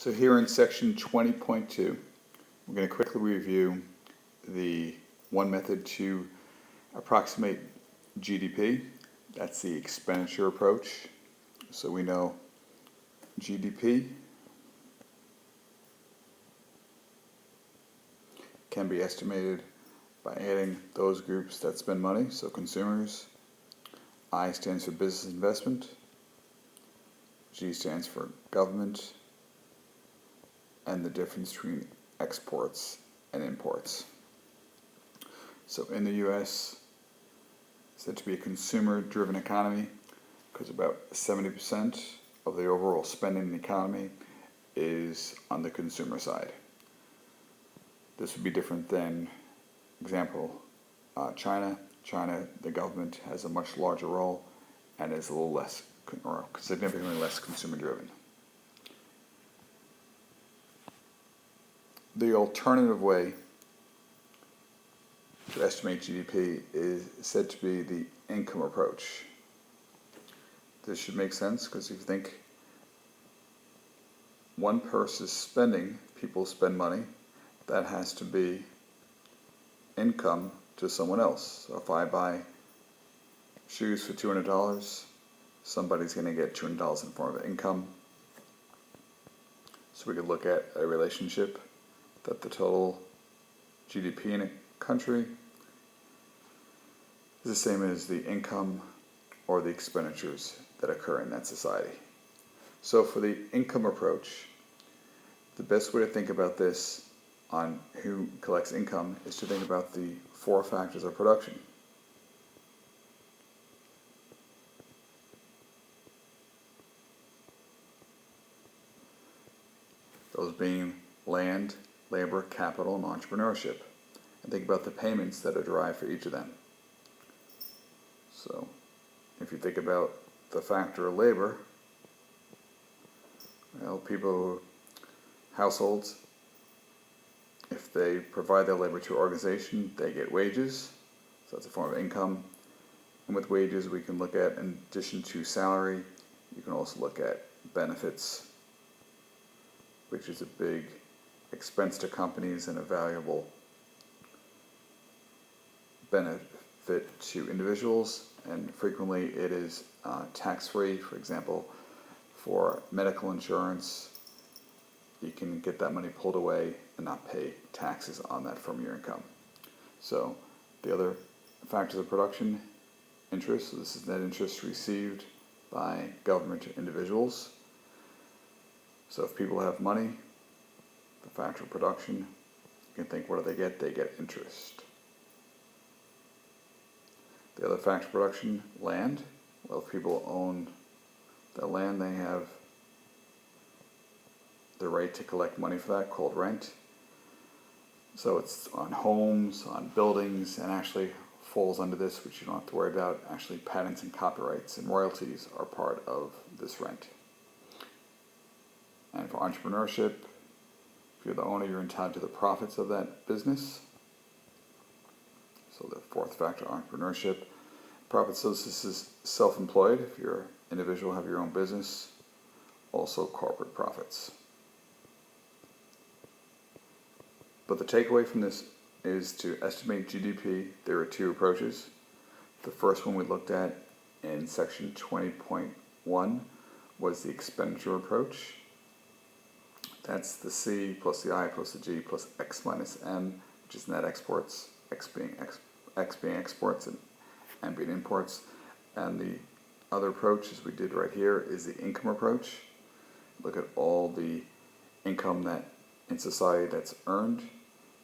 So here in section 20.2, we're going to quickly review the one method to approximate GDP. That's the expenditure approach. So we know GDP can be estimated by adding those groups that spend money, so consumers. I stands for business investment. G stands for government. And the difference between exports and imports. So in the U.S., it's said to be a consumer-driven economy because about 70% of the overall spending in the economy is on the consumer side. This would be different than, example, China. China, the government has a much larger role and is a little less, or significantly less consumer-driven. The alternative way to estimate GDP is said to be the income approach. This should make sense because if you think one person is spending, people spend money, that has to be income to someone else. So if I buy shoes for $200, somebody's going to get $200 in the form of income. So we could look at a relationship that the total GDP in a country is the same as the income or the expenditures that occur in that society. So for the income approach, the best way to think about this on who collects income is to think about the four factors of production. Those being land, labor, capital, and entrepreneurship. And think about the payments that are derived for each of them. So, if you think about the factor of labor, well, households, if they provide their labor to an organization, they get wages. So that's a form of income. And with wages, we can look at, in addition to salary, you can also look at benefits, which is a big expense to companies and a valuable benefit to individuals, and frequently it is tax-free. For example, for medical insurance, you can get that money pulled away and not pay taxes on that from your income. So the other factors of production, interest, so this is net interest received by government to individuals. So if people have money, the factor of production, you can think, what do they get? They get interest. The other factor of production, land. Well, if people own the land, they have the right to collect money for that, called rent. So it's on homes, on buildings, and actually falls under this, which you don't have to worry about. Actually, patents and copyrights and royalties are part of this rent. And for entrepreneurship, if you're the owner, you're entitled to the profits of that business. So the fourth factor, entrepreneurship. Profits, so this is self-employed. If you're an individual, have your own business. Also corporate profits. But the takeaway from this is to estimate GDP, there are two approaches. The first one we looked at in section 20.1 was the expenditure approach. That's the C plus the I plus the G plus X minus M, which is net exports, X being exports and M being imports. And the other approach, as we did right here, is the income approach. Look at all the income that in society that's earned,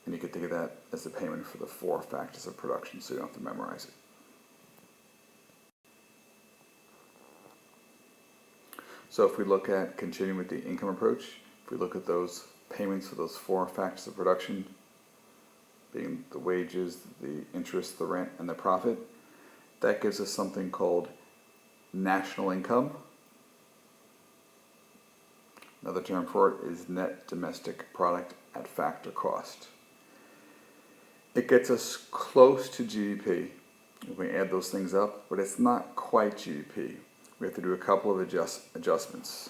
and you can think of that as the payment for the four factors of production, so you don't have to memorize it. So if we look at, continuing with the income approach, if we look at those payments for those four factors of production, being the wages, the interest, the rent, and the profit, that gives us something called national income. Another term for it is net domestic product at factor cost. It gets us close to GDP if we add those things up, but it's not quite GDP. We have to do a couple of adjustments.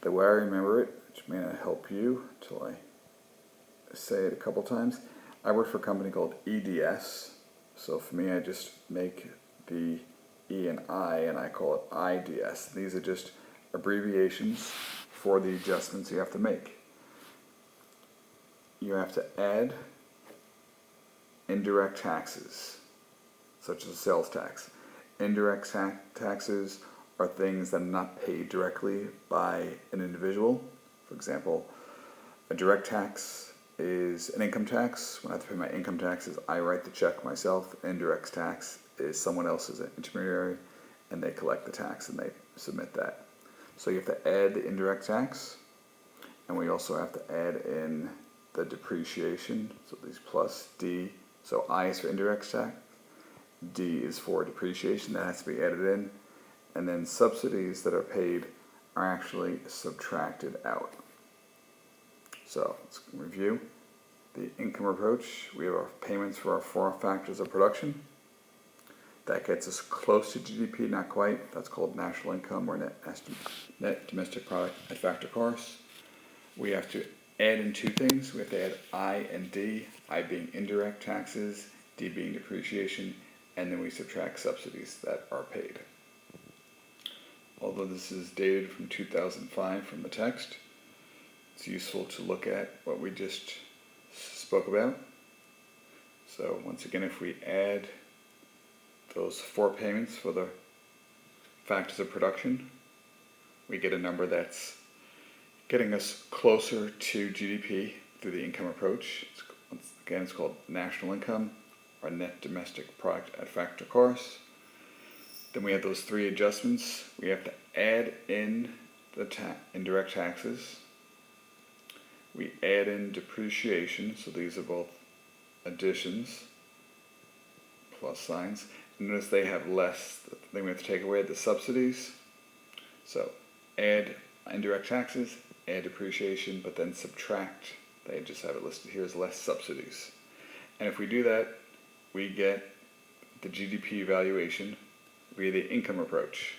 the way I remember it, which may not help you till I say it a couple times, I work for a company called EDS. So for me, I just make the E and I call it IDS. These are just abbreviations for the adjustments you have to make. You have to add indirect taxes, such as sales tax. Indirect taxes are things that are not paid directly by an individual. For example, a direct tax is an income tax. When I have to pay my income taxes, I write the check myself. Indirect tax is someone else's intermediary, and they collect the tax and they submit that. So you have to add the indirect tax, and we also have to add in the depreciation. So these plus D. So I is for indirect tax, D is for depreciation, that has to be added in, and then subsidies that are paid are actually subtracted out. So let's review the income approach. We have our payments for our 4 factors of production. That gets us close to GDP, not quite. That's called national income or net domestic product at factor cost. We have to add in 2 things. We have to add I and D, I being indirect taxes, D being depreciation, and then we subtract subsidies that are paid. Although this is dated from 2005 from the text, it's useful to look at what we just spoke about. So once again, if we add those 4 payments for the factors of production, we get a number that's getting us closer to GDP through the income approach. Once again, it's called national income or net domestic product at factor cost. Then we have those 3 adjustments. We have to add in the indirect taxes. We add in depreciation, so these are both additions, plus signs. And notice they have less. Then we have to take away the subsidies. So add indirect taxes, add depreciation, but then subtract. They just have it listed here as less subsidies. And if we do that, we get the GDP valuation via the income approach.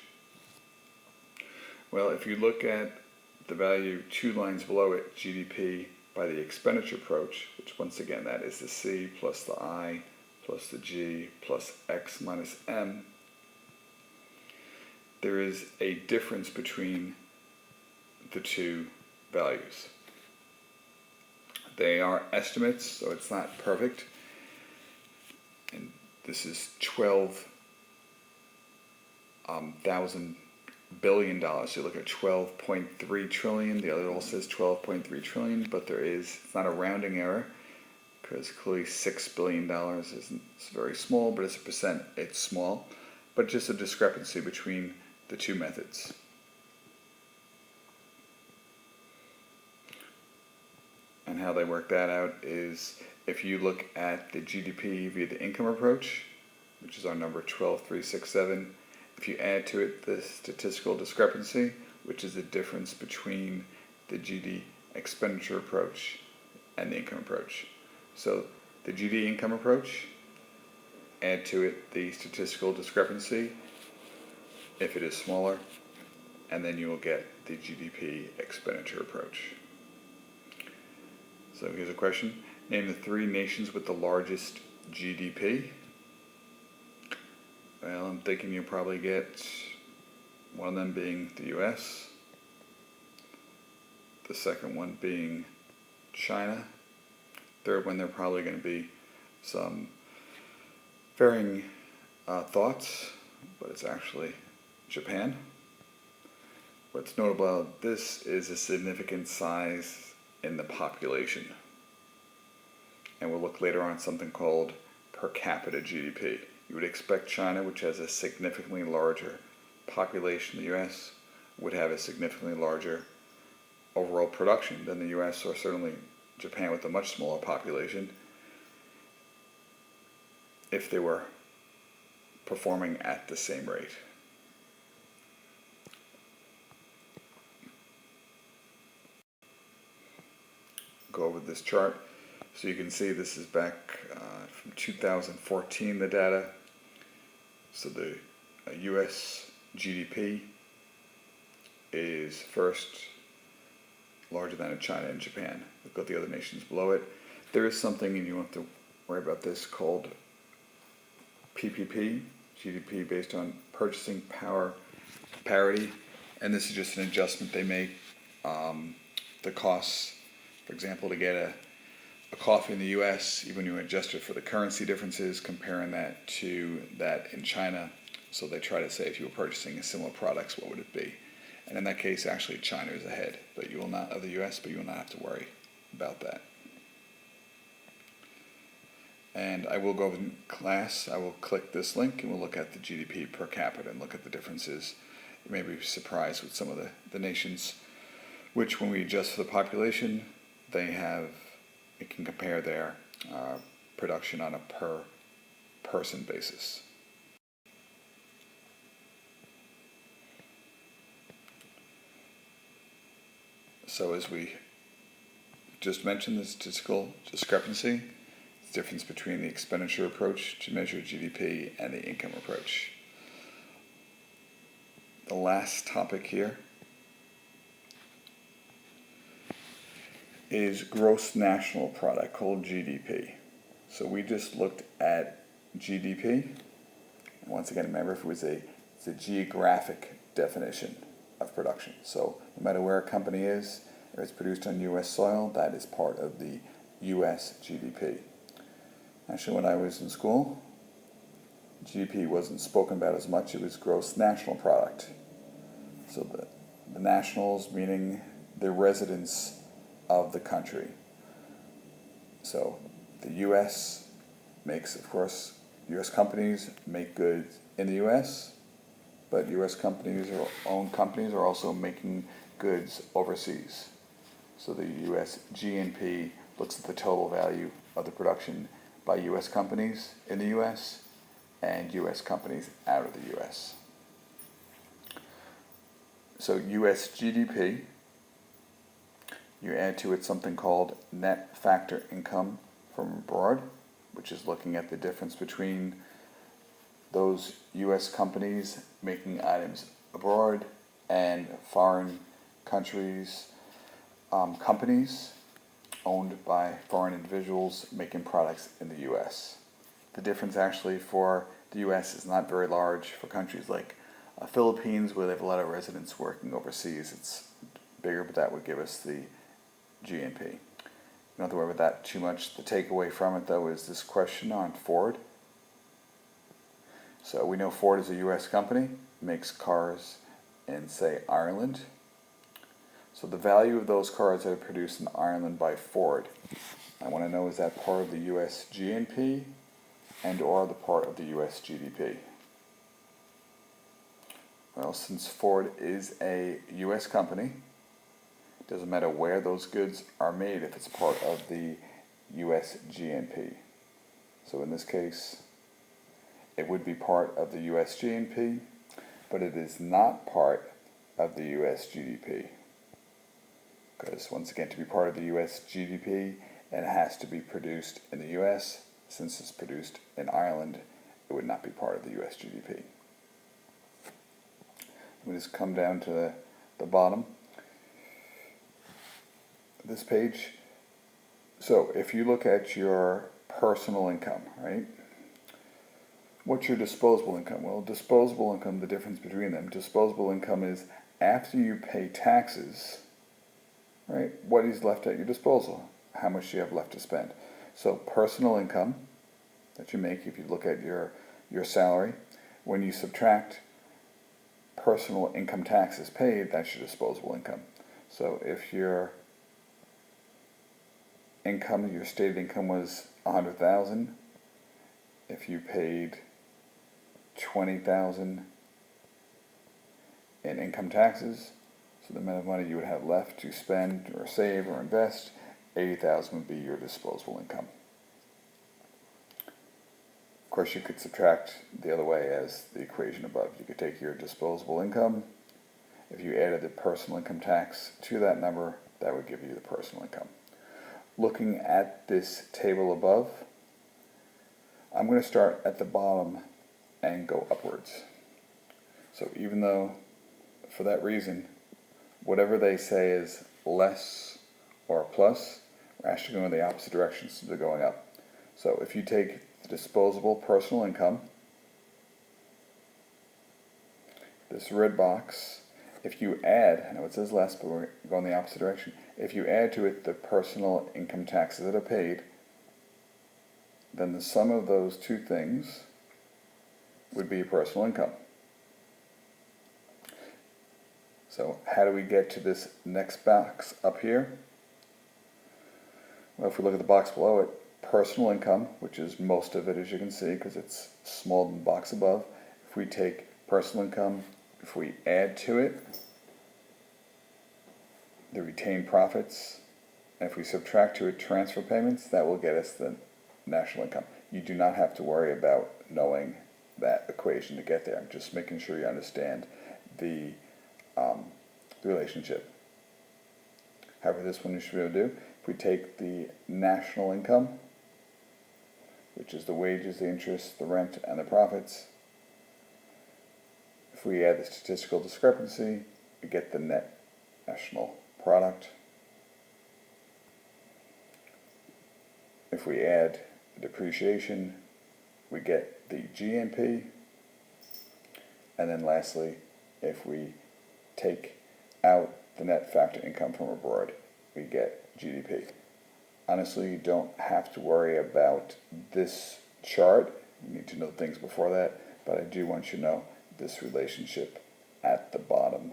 Well, if you look at the value 2 lines below it, GDP, by the expenditure approach, which once again, that is the C plus the I plus the G plus X minus M, there is a difference between the 2 values. They are estimates, so it's not perfect. And this is $12,000 billion. So you look at 12.3 trillion. The other also says 12.3 trillion, but it's not a rounding error because clearly $6 billion isn't, it's very small, but as a percent, it's small. But just a discrepancy between the 2 methods. And how they work that out is if you look at the GDP via the income approach, which is our number 12367, if you add to it the statistical discrepancy, which is the difference between the GD expenditure approach and the income approach. So the GD income approach, add to it the statistical discrepancy if it is smaller, and then you will get the GDP expenditure approach. So here's a question. Name the 3 nations with the largest GDP. Well, I'm thinking you'll probably get one of them being the US, the second one being China, third one there are probably going to be some varying thoughts, but it's actually Japan. What's notable about this is a significant size in the population. And we'll look later on at something called per capita GDP. You would expect China, which has a significantly larger population than the US, would have a significantly larger overall production than the US, or certainly Japan with a much smaller population, if they were performing at the same rate. Go over this chart. So you can see this is back from 2014, the data. So the US GDP is first larger than in China and Japan. Look at the other nations below it. There is something, and you don't have to worry about this, called PPP, GDP based on purchasing power parity, and this is just an adjustment they make. The costs, for example, to get a coffee in the U.S., even when you adjust it for the currency differences, comparing that to that in China. So they try to say if you were purchasing a similar products, what would it be? And in that case, actually, China is ahead, but you will not of the U.S., but you will not have to worry about that. And I will go over in class. I will click this link, and we'll look at the GDP per capita and look at the differences. You may be surprised with some of the nations, which when we adjust for the population, they have, it can compare their production on a per person basis. So as we just mentioned, the statistical discrepancy, the difference between the expenditure approach to measure GDP and the income approach. The last topic here is gross national product, called GDP. So we just looked at GDP. Once again, remember, it's a geographic definition of production. So no matter where a company is, if it's produced on U.S. soil, that is part of the U.S. GDP. Actually, when I was in school, GDP wasn't spoken about as much. It was gross national product. So the nationals, meaning the residents of the country. So the U.S. makes, of course, U.S. companies make goods in the U.S., but U.S. companies or owned companies are also making goods overseas. So the U.S. GNP looks at the total value of the production by U.S. companies in the U.S. and U.S. companies out of the U.S. So U.S. GDP, you add to it something called net factor income from abroad, which is looking at the difference between those U.S. companies making items abroad and foreign countries, companies owned by foreign individuals making products in the U.S. The difference actually for the U.S. is not very large. For countries like Philippines, where they have a lot of residents working overseas, it's bigger, but that would give us the GNP. You don't have to worry about that too much. The takeaway from it, though, is this question on Ford. So we know Ford is a U.S. company, makes cars in, say, Ireland. So the value of those cars that are produced in Ireland by Ford, I want to know, is that part of the U.S. GNP and or the part of the U.S. GDP? Well, since Ford is a U.S. company, it doesn't matter where those goods are made if it's part of the U.S. GNP. So in this case, it would be part of the U.S. GNP, but it is not part of the U.S. GDP. Because once again, to be part of the U.S. GDP, it has to be produced in the U.S. Since it's produced in Ireland, it would not be part of the U.S. GDP. We just come down to the bottom of this page. So if you look at your personal income, right? What's your disposable income? Well, disposable income, the difference between them, disposable income is after you pay taxes, right? What is left at your disposal? How much do you have left to spend? So personal income that you make, if you look at your salary, when you subtract personal income taxes paid, that's your disposable income. So if your income, your stated income was $100,000, if you paid $20,000 in income taxes, so the amount of money you would have left to spend or save or invest, $80,000 would be your disposable income. Of course, you could subtract the other way as the equation above. You could take your disposable income. If you added the personal income tax to that number, that would give you the personal income. Looking at this table above, I'm going to start at the bottom and go upwards. So even though, for that reason, whatever they say is less or a plus, we're actually going in the opposite direction, so they're going up. So if you take the disposable personal income, this red box, if you add, I know it says less, but we're going the opposite direction. If you add to it the personal income taxes that are paid, then the sum of those two things would be your personal income. So how do we get to this next box up here? Well, if we look at the box below it, personal income, which is most of it, as you can see, because it's smaller than the box above. If we take personal income, if we add to it the retained profits, and if we subtract to it transfer payments, that will get us the national income. You do not have to worry about knowing that equation to get there. I'm just making sure you understand the relationship. However, this one you should be able to do. If we take the national income, which is the wages, the interest, the rent, and the profits, if we add the statistical discrepancy, we get the net national product. If we add the depreciation, we get the GNP. And then lastly, if we take out the net factor income from abroad, we get GDP. Honestly, you don't have to worry about this chart. You need to know things before that, but I do want you to know this relationship at the bottom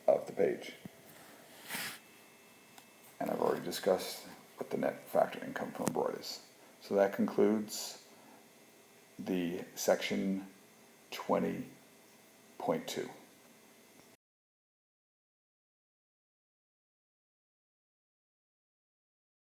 of the page. And I've already discussed what the net factor income from abroad is. So that concludes the section 20.2.